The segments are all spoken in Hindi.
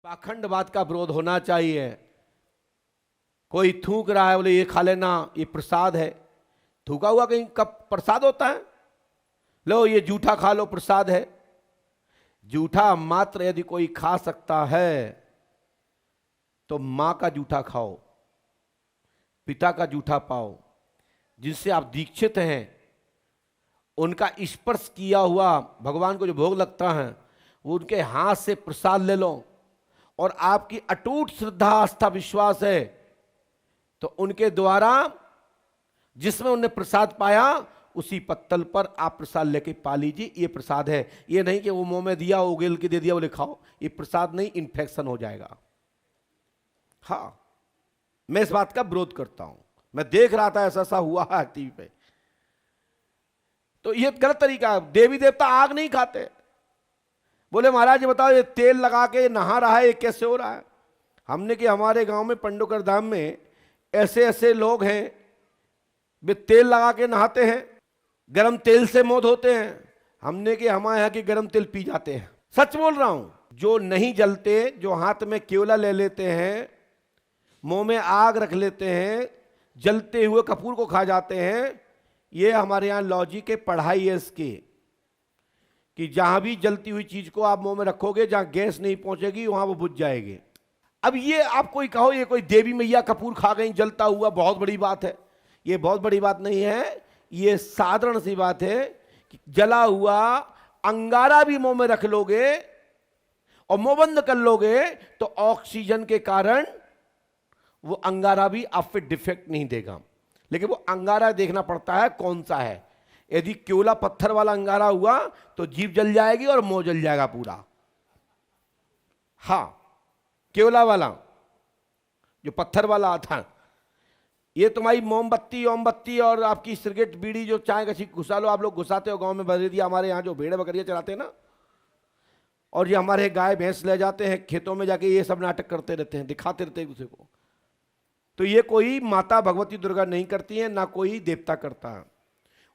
पाखंडवाद का विरोध होना चाहिए। कोई थूक रहा है, बोले ये खा लेना, ये प्रसाद है। थूका हुआ कहीं कब प्रसाद होता है? लो ये जूठा खा लो, प्रसाद है। जूठा मात्र यदि कोई खा सकता है तो मां का जूठा खाओ, पिता का जूठा पाओ, जिनसे आप दीक्षित हैं उनका स्पर्श किया हुआ भगवान को जो भोग लगता है वो उनके हाथ से प्रसाद ले लो। और आपकी अटूट श्रद्धा, आस्था, विश्वास है तो उनके द्वारा जिसमें उन्हें प्रसाद पाया उसी पत्तल पर आप प्रसाद लेके पा लीजिए। ये प्रसाद है, ये नहीं कि वो मुंह में दिया, उगेल के दे दिया, बोले खाओ। ये प्रसाद नहीं, इन्फेक्शन हो जाएगा। हाँ, मैं इस बात का विरोध करता हूं। मैं देख रहा था ऐसा ऐसा हुआ है टीवी पे, तो ये गलत तरीका है। देवी देवता आग नहीं खाते। बोले महाराज ये बताओ, ये तेल लगा के नहा रहा है, ये कैसे हो रहा है? हमने कि हमारे गांव में पंडोकर धाम में ऐसे ऐसे लोग हैं, वे तेल लगा के नहाते हैं, गरम तेल से मौत होते हैं। हमने कि हमारे यहाँ की गरम तेल पी जाते हैं। सच बोल रहा हूं। जो नहीं जलते, जो हाथ में केवला ले लेते हैं, मुंह में आग रख लेते हैं, जलते हुए कपूर को खा जाते हैं, ये हमारे यहाँ लॉजिक के पढ़ाई है इसकी, कि जहां भी जलती हुई चीज को आप मुंह में रखोगे, जहां गैस नहीं पहुंचेगी वहां वो बुझ जाएगी। अब ये आप कोई कहो ये कोई देवी मैया कपूर खा गई जलता हुआ, बहुत बड़ी बात है। ये बहुत बड़ी बात नहीं है, ये साधारण सी बात है कि जला हुआ अंगारा भी मुंह में रख लोगे और मुंह बंद कर लोगे तो ऑक्सीजन के कारण वो अंगारा भी आप पे डिफेक्ट नहीं देगा। लेकिन वो अंगारा देखना पड़ता है कौन सा है। यदि केवला पत्थर वाला अंगारा हुआ तो जीभ जल जाएगी और मुंह जल जाएगा पूरा। हाँ, केवला वाला जो पत्थर वाला आता, ये तुम्हारी मोमबत्ती ओमबत्ती और आपकी सिगरेट बीड़ी जो चाय कसी घुसा लो, आप लोग घुसाते हो गांव में बरेदिया, हमारे यहाँ जो भेड़ बकरियां चलाते हैं ना, और ये हमारे गाय भैंस ले जाते हैं खेतों में जाके, ये सब नाटक करते रहते हैं, दिखाते रहते हैं दूसरे को। तो ये कोई माता भगवती दुर्गा नहीं करती है, ना कोई देवता करता है।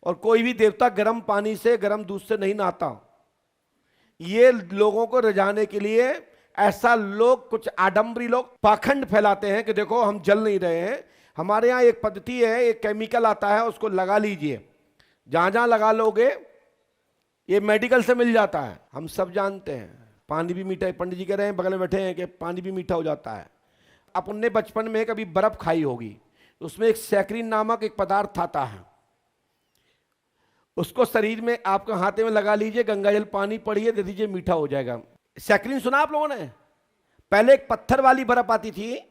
और कोई भी देवता गर्म पानी से, गर्म दूध से नहीं नहाता। ये लोगों को रिझाने के लिए ऐसा लोग, कुछ आडंबरी लोग पाखंड फैलाते हैं कि देखो हम जल नहीं रहे हैं। हमारे यहाँ एक पद्धति है, एक केमिकल आता है, उसको लगा लीजिए। जहां जहां लगा लोगे ये मेडिकल से मिल जाता है। हम सब जानते हैं पानी भी मीठा है। पंडित जी कह रहे हैं बगल में बैठे हैं कि पानी भी मीठा हो जाता है। अपन ने बचपन में कभी बर्फ खाई होगी, उसमें एक सैक्रिन नामक एक पदार्थ आता है, उसको शरीर में आपके हाथे में लगा लीजिए, गंगा जल पानी पड़िए, दे दीजिए, मीठा हो जाएगा। सैक्रिन सुना आप लोगों ने? पहले एक पत्थर वाली बर्फ आती थी,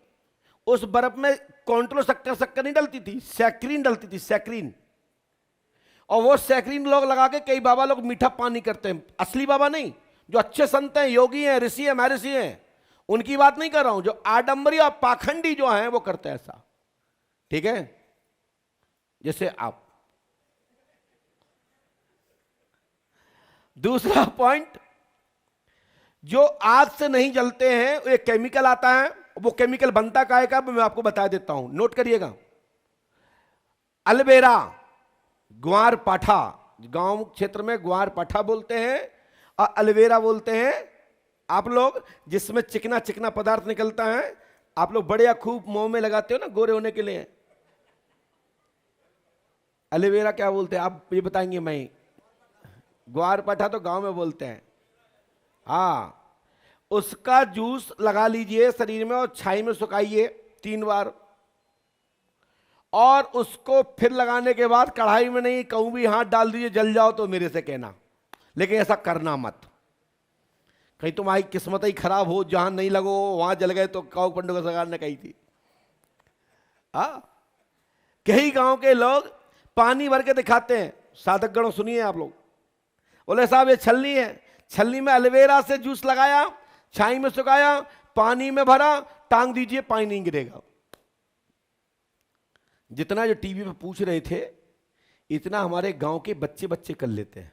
उस बर्फ में कॉन्ट्रो शक्कर नहीं डलती थी, सैक्रिन डलती थी, सैक्रिन। और वो सैक्रिन लोग लगा के कई बाबा लोग मीठा पानी करते हैं। असली बाबा नहीं, जो अच्छे संत हैं, योगी हैं, ऋषि हैं, महर्षि हैं, उनकी बात नहीं कर रहा हूं। जो आडंबरी और पाखंडी जो हैं वो करते हैं ऐसा। ठीक है, जैसे आप। दूसरा पॉइंट, जो आग से नहीं जलते हैं, एक केमिकल आता है, वो केमिकल बनता काहे का मैं आपको बता देता हूं, नोट करिएगा। अल्बेरा, ग्वार पाठा, गांव क्षेत्र में ग्वार पाठा बोलते हैं और अल्वेरा बोलते हैं आप लोग, जिसमें चिकना चिकना पदार्थ निकलता है। आप लोग बड़े या खूब मुंह में लगाते हो ना गोरे होने के लिए। अल्वेरा क्या बोलते हैं आप ये बताएंगे? मैं ग्वार पाठा तो गांव में बोलते हैं। हाँ, उसका जूस लगा लीजिए शरीर में और छाई में सुखाइए 3 बार, और उसको फिर लगाने के बाद कढ़ाई में नहीं, कहूं भी हाथ डाल दीजिए, जल जाओ तो मेरे से कहना। लेकिन ऐसा करना मत, कहीं तुम्हारी किस्मत ही खराब हो, जहां नहीं लगो वहां जल गए तो कहो पंडोकर सरकार ने कही थी। कई गांव के लोग पानी भर के दिखाते हैं। साधक गणों सुनिए आप लोग, बोले साहब ये छलनी है, छलनी में अल्वेरा से जूस लगाया, छाई में सुखाया, पानी में भरा, टांग दीजिए, पानी नहीं गिरेगा। जितना जो टीवी पे पूछ रहे थे, इतना हमारे गांव के बच्चे कर लेते हैं।